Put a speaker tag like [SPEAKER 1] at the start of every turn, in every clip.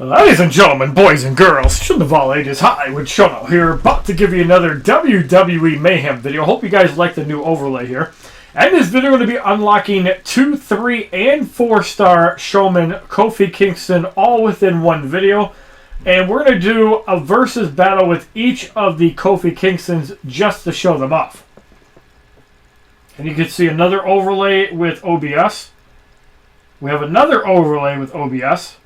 [SPEAKER 1] Ladies and gentlemen, boys and girls, children of all ages, HollywoodShono here, about to give you another WWE Mayhem video. Hope you guys like the new overlay here. And in this video, we're going to be unlocking 2, 3, and 4-star Showman Kofi Kingston all within one video. And we're going to do a versus battle with each of the Kofi Kingstons just to show them off. And you can see another overlay with OBS. We have another overlay with OBS.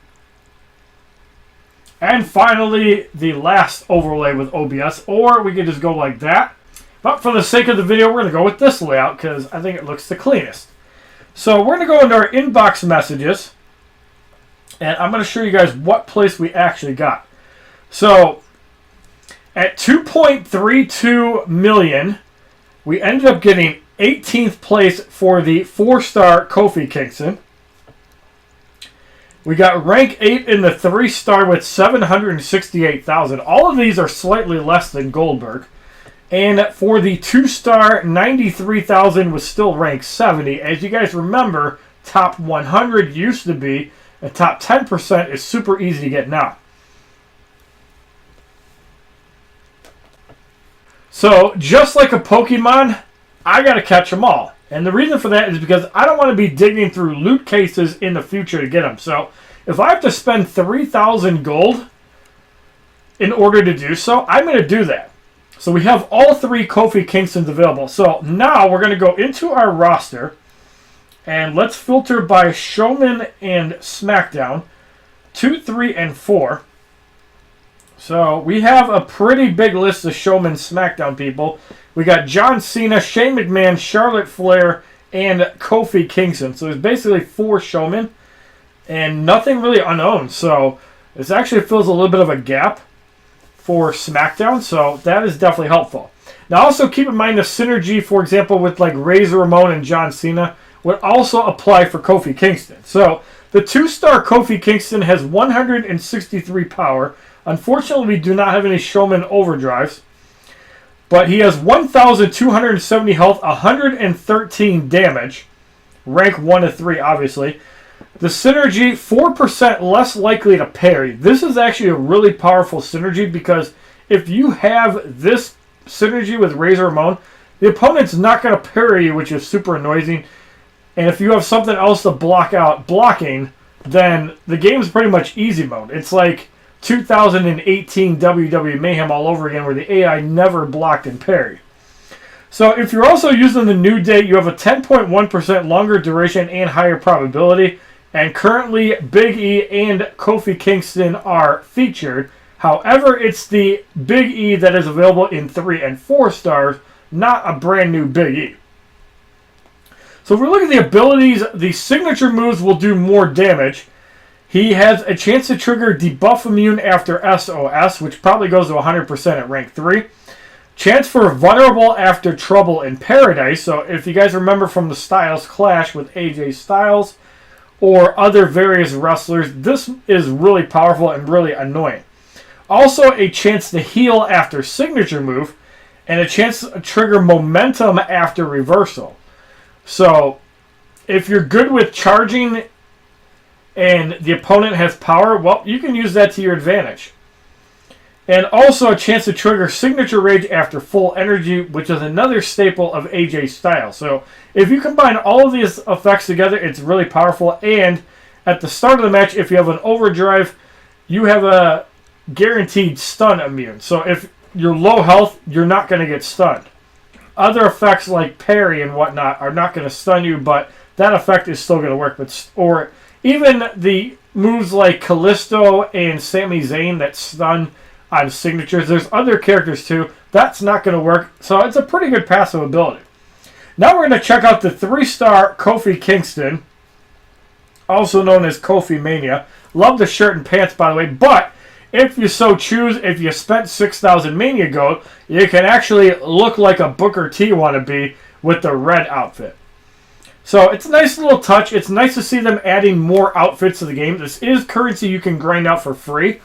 [SPEAKER 1] And finally, the last overlay with OBS, or we could just go like that. But for the sake of the video, we're going to go with this layout because I think it looks the cleanest. So we're going to go into our inbox messages, and I'm going to show you guys what place we actually got. So at 2.32 million, we ended up getting 18th place for the 4-star Kofi Kingston. We got rank 8 in the 3-star with 768,000. All of these are slightly less than Goldberg. And for the 2-star, 93,000 was still rank 70. As you guys remember, top 100 used to be, and top 10% is super easy to get now. So, just like a Pokemon, I gotta catch them all. And the reason for that is because I don't want to be digging through loot cases in the future to get them. So if I have to spend 3,000 gold in order to do so, I'm going to do that. So we have all 3 Kofi Kingstons available. So now we're going to go into our roster. And let's filter by Showman and SmackDown. 2, 3, and 4. So we have a pretty big list of Showman SmackDown people. We got John Cena, Shane McMahon, Charlotte Flair, and Kofi Kingston. So it's basically 4 Showmen and nothing really unowned. So this actually fills a little bit of a gap for SmackDown. So that is definitely helpful. Now also keep in mind the synergy, for example, with like Razor Ramon and John Cena would also apply for Kofi Kingston. So the 2-star Kofi Kingston has 163 power. Unfortunately, we do not have any Showman overdrives. But he has 1,270 health, 113 damage. Rank 1 to 3, obviously. The synergy, 4% less likely to parry. This is actually a really powerful synergy because if you have this synergy with Razor Ramon, the opponent's not going to parry you, which is super annoying. And if you have something else to block out blocking, then the game's pretty much easy mode. It's like 2018 WWE Mayhem all over again where the AI never blocked and parried. So if you're also using the New Day, you have a 10.1% longer duration and higher probability. And currently Big E and Kofi Kingston are featured. However, it's the Big E that is available in 3 and 4 stars, not a brand new Big E. So if we look at the abilities, the signature moves will do more damage. He has a chance to trigger debuff immune after SOS, which probably goes to 100% at rank 3. Chance for vulnerable after Trouble in Paradise. So if you guys remember from the Styles Clash with AJ Styles or other various wrestlers, this is really powerful and really annoying. Also a chance to heal after signature move and a chance to trigger momentum after reversal. So if you're good with charging and the opponent has power, well, you can use that to your advantage. And also a chance to trigger Signature Rage after full energy, which is another staple of AJ Styles. So if you combine all of these effects together, it's really powerful. And at the start of the match, if you have an overdrive, you have a guaranteed stun immune. So if you're low health, you're not going to get stunned. Other effects like parry and whatnot are not going to stun you, but that effect is still going to work. Or even the moves like Kalisto and Sami Zayn that stun on signatures. There's other characters too. That's not going to work. So it's a pretty good passive ability. Now we're going to check out the 3-star Kofi Kingston, also known as Kofi Mania. Love the shirt and pants, by the way. But if you so choose, if you spent 6,000 Mania Gold, you can actually look like a Booker T wannabe with the red outfit. So it's a nice little touch. It's nice to see them adding more outfits to the game. This is currency you can grind out for free.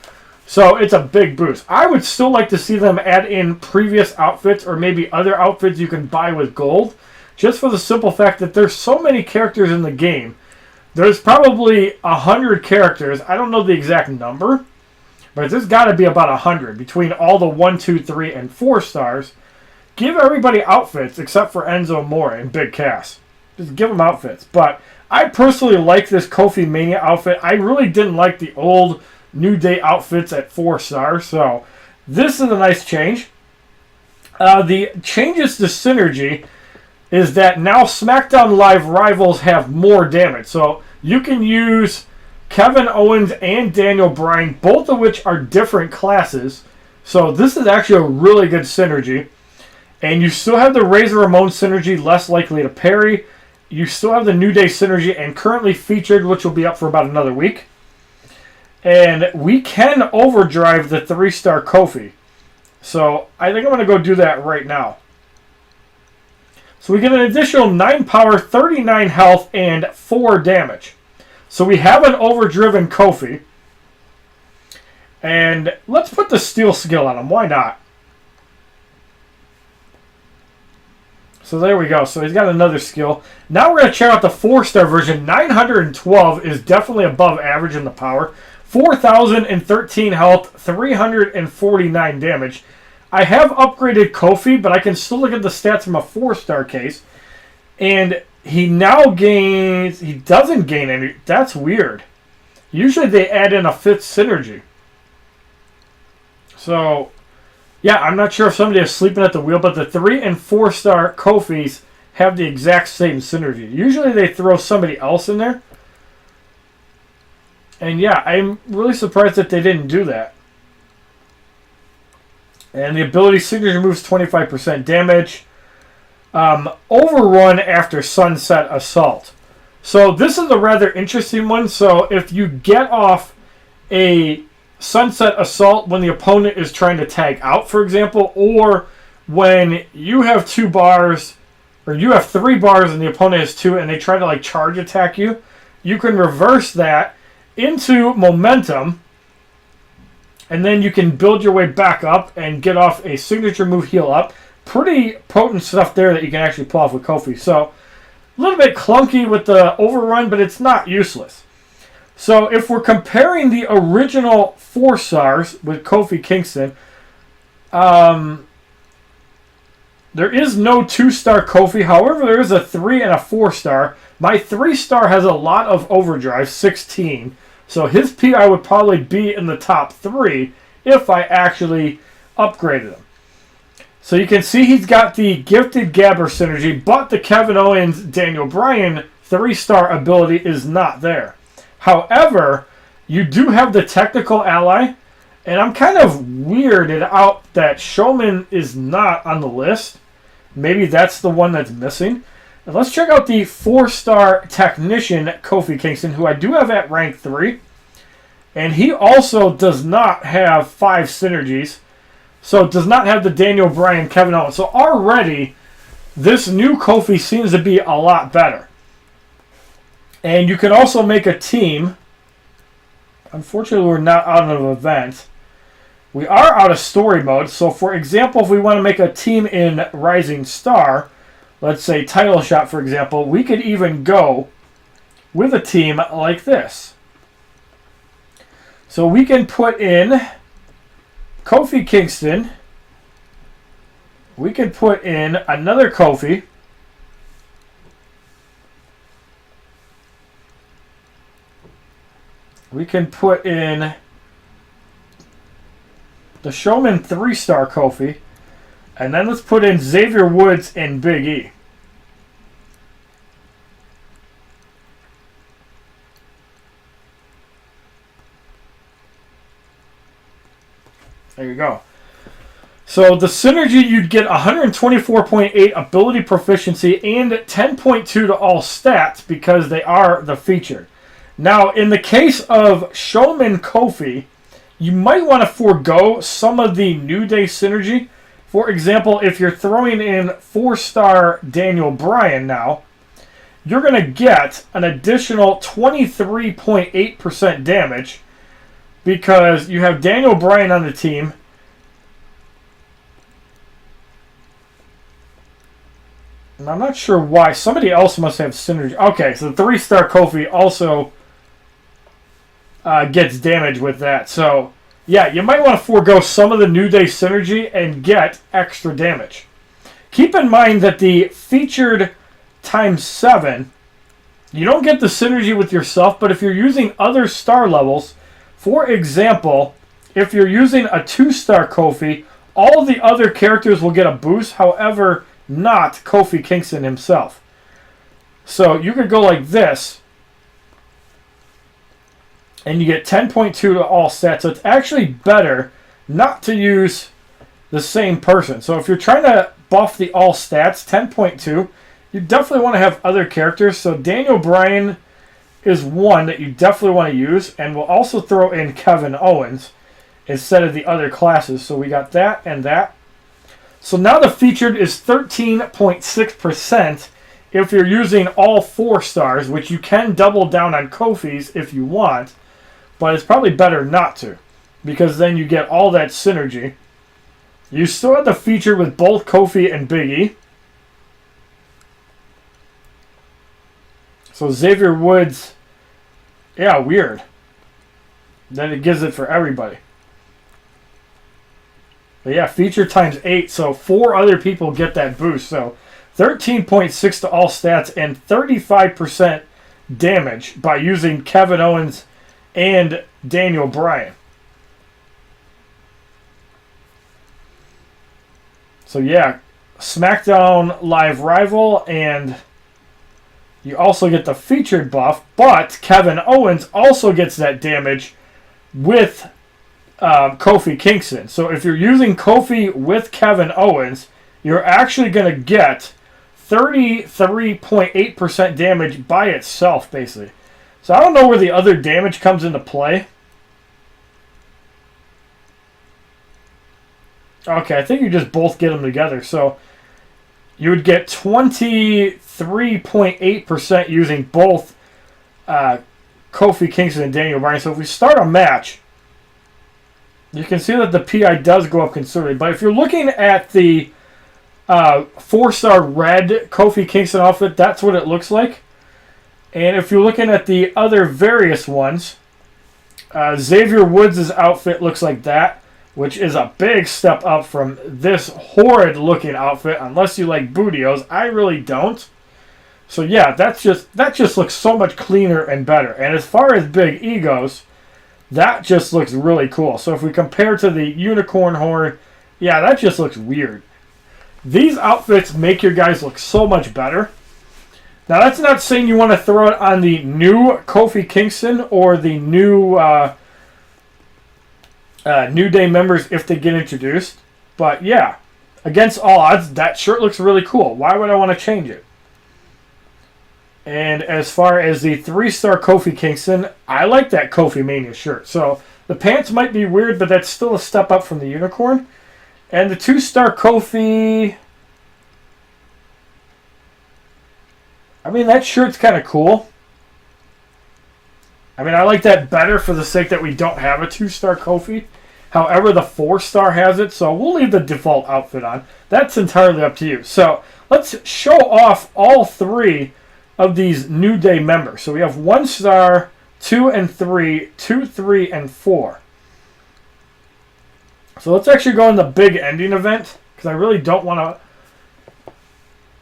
[SPEAKER 1] So it's a big boost. I would still like to see them add in previous outfits or maybe other outfits you can buy with gold. Just for the simple fact that there's so many characters in the game There's probably 100 characters. I don't know the exact number, but there's got to be about 100 between all the 1, 2, 3, and 4 stars. Give everybody outfits except for Enzo Amore and Big Cass. Just give them outfits. But I personally like this Kofi Mania outfit. I really didn't like the old New Day outfits at 4 stars. So this is a nice change. The changes to Synergy is that now SmackDown Live rivals have more damage. So you can use Kevin Owens and Daniel Bryan, both of which are different classes. So this is actually a really good synergy. And you still have the Razor Ramon synergy, less likely to parry. You still have the New Day synergy and currently featured, which will be up for about another week. And we can overdrive the 3-star Kofi. So I think I'm going to go do that right now. So we get an additional 9 power, 39 health, and 4 damage. So we have an overdriven Kofi. And let's put the steel skill on him. Why not? So there we go. So he's got another skill. Now we're going to check out the 4-star version. 912 is definitely above average in the power. 4,013 health, 349 damage. I have upgraded Kofi, but I can still look at the stats from a 4-star case. And he now gains... He doesn't gain any... That's weird. Usually they add in a 5th synergy. So... Yeah, I'm not sure if somebody is sleeping at the wheel, but the 3- and 4-star Kofis have the exact same synergy. Usually they throw somebody else in there. And yeah, I'm really surprised that they didn't do that. And the ability signature moves 25% damage. Overrun after Sunset Assault. So this is a rather interesting one. So if you get off a Sunset Assault when the opponent is trying to tag out, for example, or when you have 2 bars, or you have 3 bars and the opponent has 2 and they try to like charge attack you, you can reverse that into momentum and then you can build your way back up and get off a signature move, heal up. Pretty potent stuff there that you can actually pull off with Kofi. So a little bit clunky with the overrun, but it's not useless. So if we're comparing the original 4 stars with Kofi Kingston, there is no 2-star Kofi. However, there is a 3 and a 4-star. My 3-star has a lot of overdrive, 16. So his PI would probably be in the top 3 if I actually upgraded him. So you can see he's got the Gifted Gabber synergy, but the Kevin Owens, Daniel Bryan 3-star ability is not there. However, you do have the technical ally, and I'm kind of weirded out that Showman is not on the list. Maybe that's the one that's missing. And let's check out the 4-star technician, Kofi Kingston, who I do have at rank 3. And he also does not have 5 synergies. So does not have the Daniel Bryan, Kevin Owens. So already, this new Kofi seems to be a lot better. And you can also make a team. Unfortunately, we're not out of an event. We are out of story mode. So, for example, if we want to make a team in Rising Star, let's say title shot, for example, we could even go with a team like this. So we can put in Kofi Kingston. We can put in another Kofi. We can put in the Showman 3-star Kofi. And then let's put in Xavier Woods and Big E. There you go. So the synergy, you'd get 124.8 ability proficiency and 10.2 to all stats because they are the featured. Now, in the case of Showman Kofi, you might want to forego some of the New Day synergy. For example, if you're throwing in 4-star Daniel Bryan now, you're going to get an additional 23.8% damage because you have Daniel Bryan on the team. And I'm not sure why. Somebody else must have synergy. Okay, so the 3-star Kofi also gets damage with that. So, yeah, you might want to forego some of the New Day synergy and get extra damage. Keep in mind that the featured ×7, you don't get the synergy with yourself, but if you're using other star levels, for example, if you're using a 2-star Kofi, all of the other characters will get a boost, however, not Kofi Kingston himself. So you could go like this, and you get 10.2 to all stats. So it's actually better not to use the same person. So if you're trying to buff the all stats, 10.2, you definitely want to have other characters. So Daniel Bryan is one that you definitely want to use, and we'll also throw in Kevin Owens instead of the other classes. So we got that and that. So now the featured is 13.6% if you're using all 4 stars, which you can double down on Kofi's if you want, but it's probably better not to, because then you get all that synergy. You still have the featured with both Kofi and Big E. So Xavier Woods, yeah, weird. Then it gives it for everybody. But yeah, feature ×8, so 4 other people get that boost. So 13.6 to all stats and 35% damage by using Kevin Owens and Daniel Bryan. So yeah, SmackDown Live Rival, and you also get the featured buff, but Kevin Owens also gets that damage with Kofi Kingston. So if you're using Kofi with Kevin Owens, you're actually going to get 33.8% damage by itself, basically. So I don't know where the other damage comes into play. Okay, I think you just both get them together. So you would get 23.8% using both Kofi Kingston and Daniel Bryan. So if we start a match, you can see that the PI does go up considerably. But if you're looking at the 4-star red Kofi Kingston outfit, that's what it looks like. And if you're looking at the other various ones, Xavier Woods' outfit looks like that, which is a big step up from this horrid looking outfit, unless you like bootios. I really don't. So yeah, that just looks so much cleaner and better. And as far as Big E goes, that just looks really cool. So if we compare to the unicorn horn, yeah, that just looks weird. These outfits make your guys look so much better. Now, that's not saying you want to throw it on the new Kofi Kingston or the new New Day members if they get introduced. But yeah, against all odds, that shirt looks really cool. Why would I want to change it? And as far as the 3-star Kofi Kingston, I like that Kofi Mania shirt. So the pants might be weird, but that's still a step up from the unicorn. And the 2-star Kofi, I mean, that shirt's kind of cool. I mean, I like that better for the sake that we don't have a 2-star Kofi. However, the 4-star has it, so we'll leave the default outfit on. That's entirely up to you. So let's show off all 3 of these New Day members. So we have 1-star, 2 and 3, 2, 3, and 4. So let's actually go in the big ending event, because I really don't want to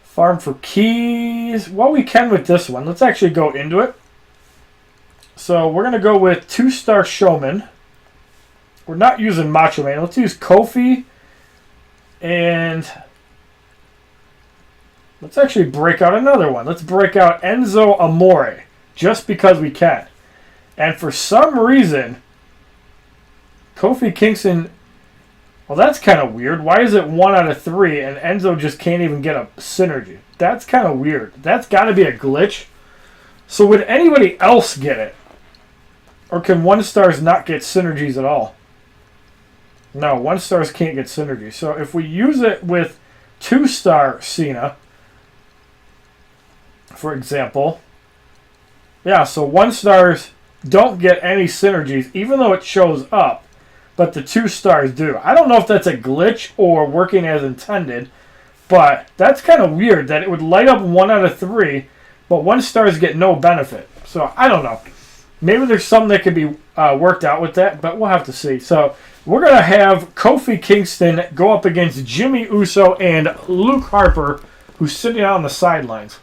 [SPEAKER 1] farm for keys. Well, we can with this one. Let's actually go into it. So we're going to go with 2-star Showman. We're not using Macho Man. Let's use Kofi. And let's actually break out another one. Let's break out Enzo Amore, just because we can. And for some reason, Kofi Kingston, well, that's kind of weird. Why is it 1 out of 3 and Enzo just can't even get a synergy? That's kind of weird. That's got to be a glitch. So would anybody else get it? Or can 1-stars not get synergies at all? No, 1-stars can't get synergy. So if we use it with 2-star Cena, for example, yeah, so 1-stars don't get any synergies, even though it shows up, but the 2-stars do. I don't know if that's a glitch or working as intended, But that's kind of weird that it would light up 1 out of 3, but 1 stars get no benefit. So I don't know. Maybe there's something that could be worked out with that, but we'll have to see. So we're going to have Kofi Kingston go up against Jimmy Uso and Luke Harper, who's sitting out on the sidelines.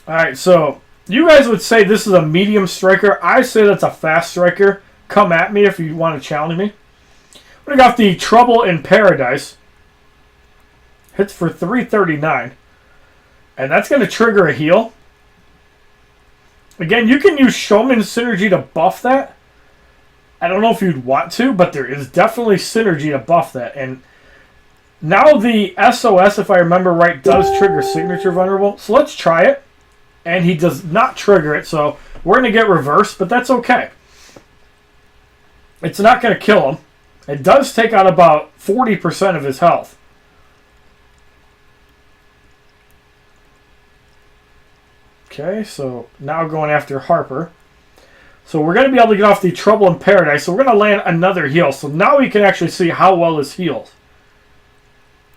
[SPEAKER 1] Alright, so you guys would say this is a medium striker. I say that's a fast striker. Come at me if you want to challenge me. We got the Trouble in Paradise. Hits for 339. And that's going to trigger a heal. Again, you can use Showman Synergy to buff that. I don't know if you'd want to, but there is definitely synergy to buff that. And now the SOS, if I remember right, does trigger Signature Vulnerable. So let's try it. And he does not trigger it, so we're going to get reversed, but that's okay. It's not going to kill him. It does take out about 40% of his health. Okay, so now going after Harper. So we're going to be able to get off the Trouble in Paradise, so we're going to land another heal. So now we can actually see how well this heals.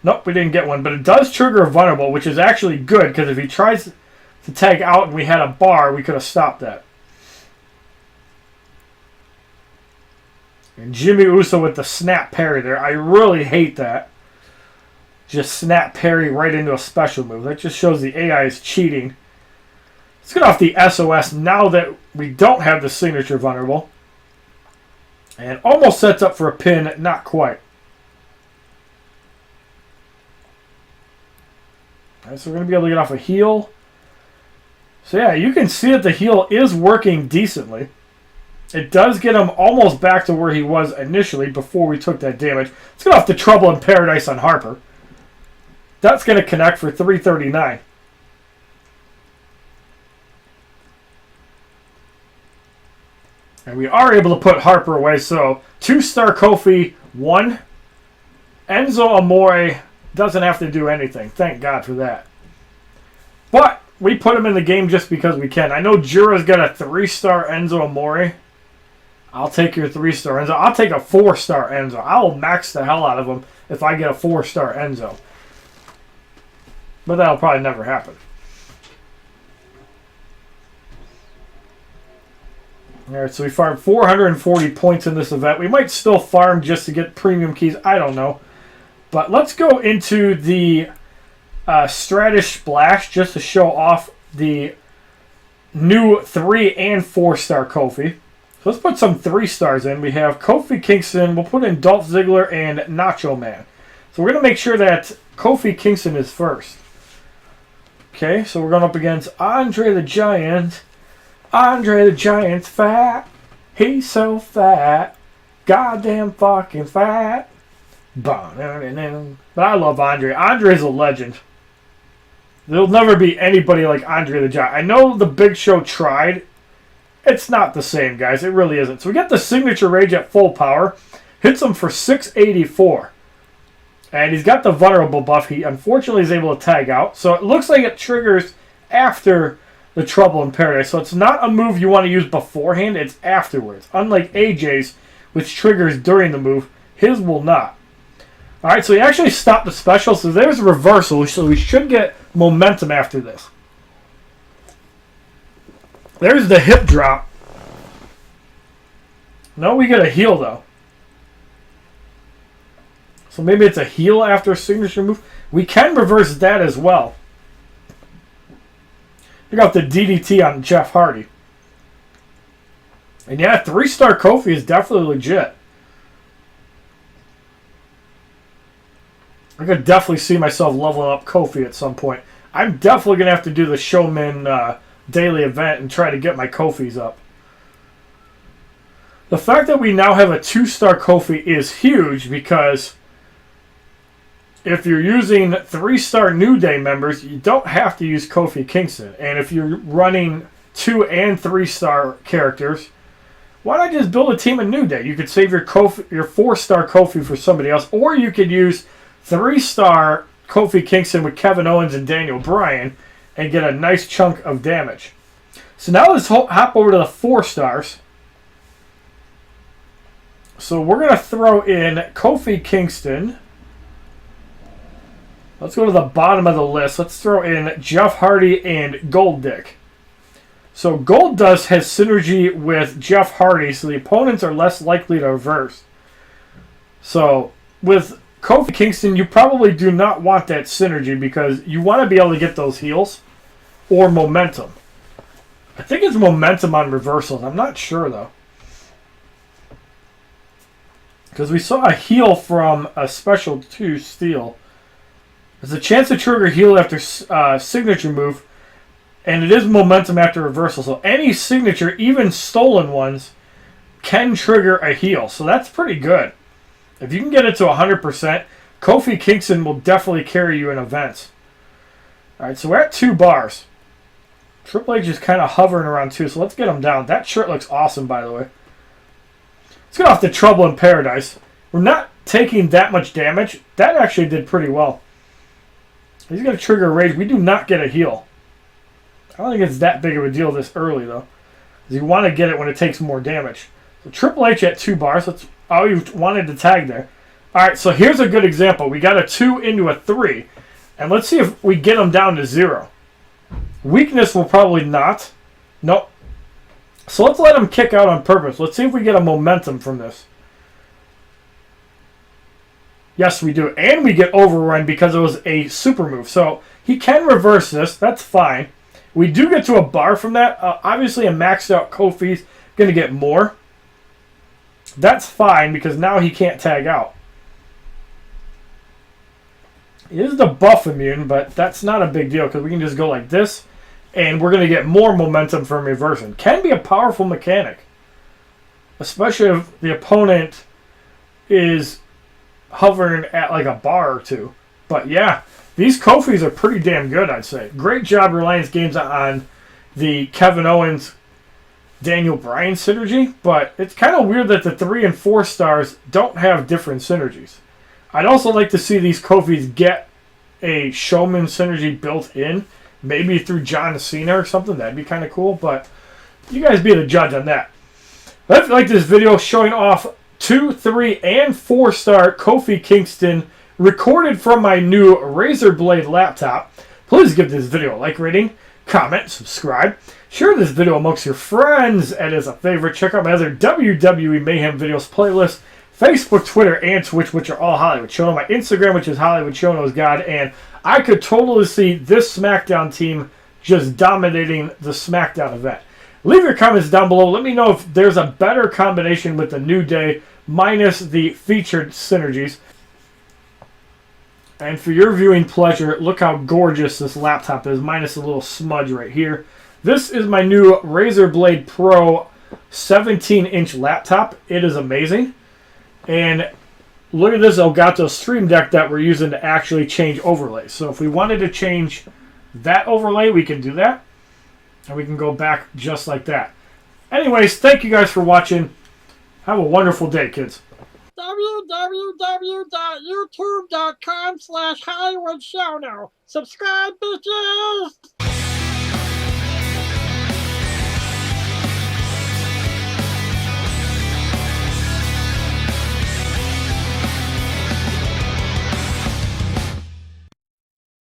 [SPEAKER 1] Nope, we didn't get one, but it does trigger a Vulnerable, which is actually good, because if he tries to tag out and we had a bar, we could have stopped that. And Jimmy Uso with the snap parry there. I really hate that. Just snap parry right into a special move. That just shows the AI is cheating. Let's get off the SOS now that we don't have the Signature Vulnerable. And almost sets up for a pin, not quite. Alright, so we're going to be able to get off a heal. So yeah, you can see that the heal is working decently. It does get him almost back to where he was initially before we took that damage. Let's get off the Trouble in Paradise on Harper. That's going to connect for 339. And we are able to put Harper away. So 2-star Kofi, 1. Enzo Amore doesn't have to do anything. Thank God for that. But we put him in the game just because we can. I know Jura's got a 3-star Enzo Amore. I'll take your 3-star Enzo. I'll take a 4-star Enzo. I'll max the hell out of him if I get a 4-star Enzo. But that'll probably never happen. Alright, so we farmed 440 points in this event. We might still farm just to get premium keys. I don't know. But let's go into the Stratish Splash just to show off the new 3- and 4-star Kofi. So let's put some 3 stars in. We have Kofi Kingston. We'll put in Dolph Ziggler and Nacho Man. So we're going to make sure that Kofi Kingston is first. Okay, so we're going up against Andre the Giant. Andre the Giant's fat. He's so fat. Goddamn fucking fat. But I love Andre. Andre's a legend. There'll never be anybody like Andre the Giant. I know the Big Show tried. It's not the same, guys. It really isn't. So we got the Signature Rage at full power. Hits him for 684. And he's got the Vulnerable buff. He unfortunately is able to tag out. So it looks like it triggers after the Trouble in Paradise. So it's not a move you want to use beforehand. It's afterwards. Unlike AJ's, which triggers during the move, his will not. Alright, so he actually stopped the special. So there's a reversal. So we should get momentum after this. There's the hip drop. No, we get a heal, though. So maybe it's a heal after a signature move. We can reverse that as well. We got the DDT on Jeff Hardy. And yeah, 3-star Kofi is definitely legit. I could definitely see myself leveling up Kofi at some point. I'm definitely going to have to do the Showman daily event and try to get my Kofis up. The fact that we now have a 2-star Kofi is huge because if you're using 3-star New Day members, you don't have to use Kofi Kingston. And if you're running 2- and 3-star characters, why not just build a team of New Day? You could save your 4-star Kofi for somebody else, or you could use 3-star Kofi Kingston with Kevin Owens and Daniel Bryan and get a nice chunk of damage. So now let's hop over to the 4 stars. So we're going to throw in Kofi Kingston. Let's go to the bottom of the list. Let's throw in Jeff Hardy and Gold Dick. So Goldust has synergy with Jeff Hardy, so the opponents are less likely to reverse. So with Kofi Kingston, you probably do not want that synergy because you want to be able to get those heals or momentum. I think it's momentum on reversals. I'm not sure, though. Because we saw a heal from a Special 2 Steel. There's a chance to trigger heal after signature move, and it is momentum after reversal. So any signature, even stolen ones, can trigger a heal. So that's pretty good. If you can get it to 100%, Kofi Kingston will definitely carry you in events. Alright, so we're at 2 bars. Triple H is kind of hovering around 2, so let's get him down. That shirt looks awesome, by the way. Let's get off to Trouble in Paradise. We're not taking that much damage. That actually did pretty well. He's going to trigger a rage. We do not get a heal. I don't think it's that big of a deal this early, though. Because you want to get it when it takes more damage. So Triple H at 2 bars. Oh, you wanted to tag there. Alright, so here's a good example. We got a 2 into a 3. And let's see if we get him down to 0. Weakness will probably not. Nope. So let's let him kick out on purpose. Let's see if we get a momentum from this. Yes, we do. And we get overrun because it was a super move. So he can reverse this. That's fine. We do get to a bar from that. Obviously, a maxed out Kofi's going to get more. That's fine because now he can't tag out. He is the buff immune, but that's not a big deal because we can just go like this. And we're going to get more momentum from reversing. Can be a powerful mechanic. Especially if the opponent is hovering at like a bar or 2. But yeah, these Kofis are pretty damn good, I'd say. Great job, Reliance Games, on the Kevin Owens, Daniel Bryan synergy. But it's kind of weird that the 3 and 4 stars don't have different synergies. I'd also like to see these Kofis get a Showman synergy built in. Maybe through John Cena or something. That'd be kind of cool. But you guys be the judge on that. If you like this video showing off 2, 3, and 4-star Kofi Kingston recorded from my new Razer Blade laptop, please give this video a like rating, comment, subscribe, share this video amongst your friends, and as a favorite, check out my other WWE Mayhem videos playlist, Facebook, Twitter, and Twitch, which are all HollywoodShono. My Instagram, which is HollywoodShono is God, and I could totally see this SmackDown team just dominating the SmackDown event. Leave your comments down below. Let me know if there's a better combination with the New Day minus the featured synergies. And for your viewing pleasure, look how gorgeous this laptop is, minus a little smudge right here. This is my new Razer Blade Pro 17-inch laptop. It is amazing. And look at this Elgato Stream Deck that we're using to actually change overlays. So if we wanted to change that overlay, we can do that. And we can go back just like that. Anyways, thank you guys for watching. Have a wonderful day, kids.
[SPEAKER 2] www.youtube.com/HollywoodShono. Subscribe, bitches!